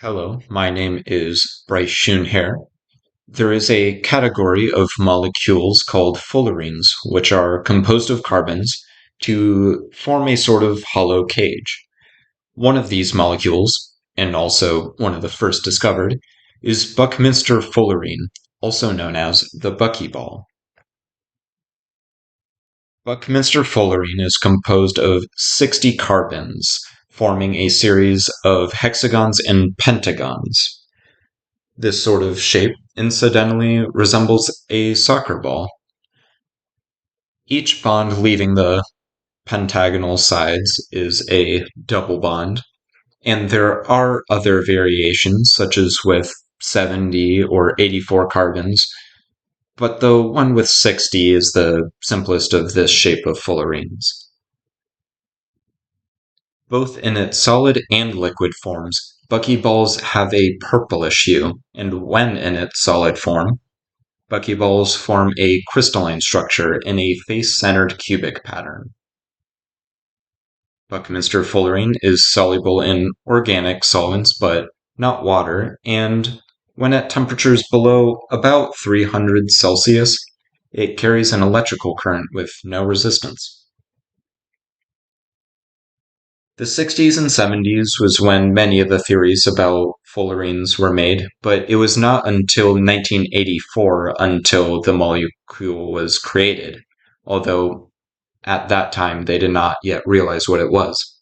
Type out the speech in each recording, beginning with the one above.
Hello, my name is Bryce Schoenherr. There is a category of molecules called fullerenes, which are composed of carbons to form a sort of hollow cage. One of these molecules, and also one of the first discovered, is Buckminster fullerene, also known as the buckyball. Buckminster fullerene is composed of 60 carbons, forming a series of hexagons and pentagons. This sort of shape, incidentally, resembles a soccer ball. Each bond leaving the pentagonal sides is a double bond, and there are other variations, such as with 70 or 84 carbons, but the one with 60 is the simplest of this shape of fullerenes. Both in its solid and liquid forms, buckyballs have a purplish hue, and when in its solid form, buckyballs form a crystalline structure in a face-centered cubic pattern. Buckminster fullerene is soluble in organic solvents but not water, and when at temperatures below about 300 Celsius, it carries an electrical current with no resistance. The 60s and 70s was when many of the theories about fullerenes were made, but it was not until 1984 until the molecule was created, although at that time they did not yet realize what it was.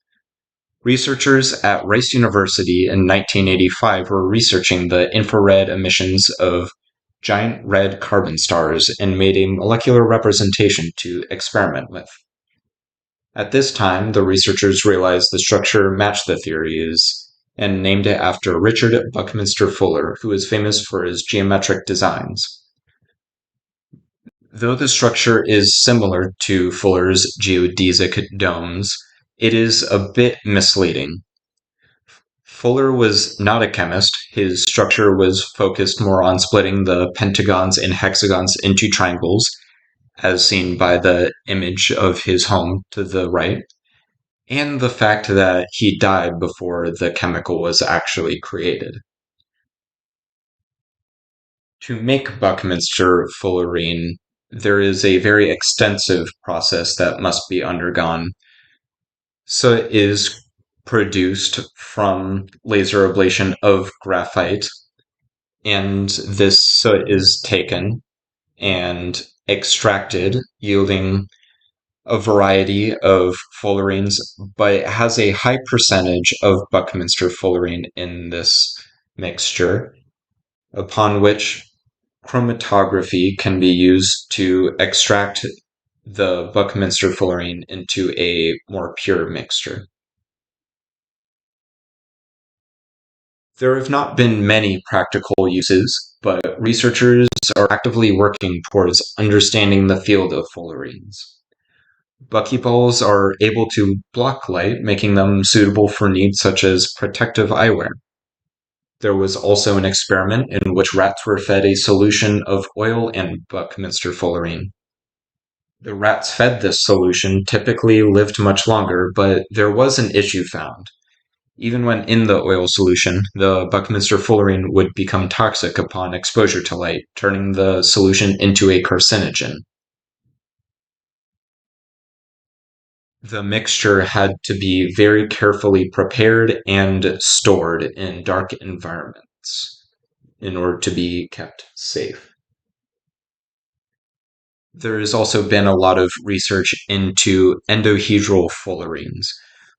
Researchers at Rice University in 1985 were researching the infrared emissions of giant red carbon stars and made a molecular representation to experiment with. At this time, the researchers realized the structure matched the theories and named it after Richard Buckminster Fuller, who is famous for his geometric designs. Though the structure is similar to Fuller's geodesic domes, it is a bit misleading. Fuller was not a chemist. His structure was focused more on splitting the pentagons and hexagons into triangles, as seen by the image of his home to the right, and the fact that he died before the chemical was actually created. To make Buckminster fullerene, there is a very extensive process that must be undergone. So it is produced from laser ablation of graphite, and this soot is taken and extracted, yielding a variety of fullerenes, but it has a high percentage of Buckminster fullerene in this mixture, upon which chromatography can be used to extract the Buckminster fullerene into a more pure mixture. There have not been many practical uses, but researchers are actively working towards understanding the field of fullerenes. Buckyballs are able to block light, making them suitable for needs such as protective eyewear. There was also an experiment in which rats were fed a solution of oil and Buckminster fullerene. The rats fed this solution typically lived much longer, but there was an issue found. Even when in the oil solution, the Buckminster fullerene would become toxic upon exposure to light, turning the solution into a carcinogen. The mixture had to be very carefully prepared and stored in dark environments in order to be kept safe. There has also been a lot of research into endohedral fullerenes,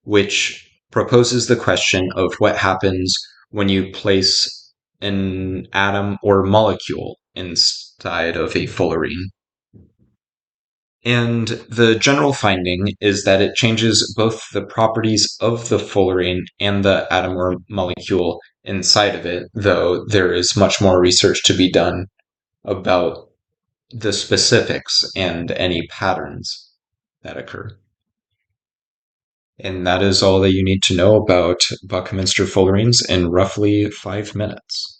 which proposes the question of what happens when you place an atom or molecule inside of a fullerene. And the general finding is that it changes both the properties of the fullerene and the atom or molecule inside of it, though there is much more research to be done about the specifics and any patterns that occur. And that is all that you need to know about Buckminster fullerenes in roughly 5 minutes.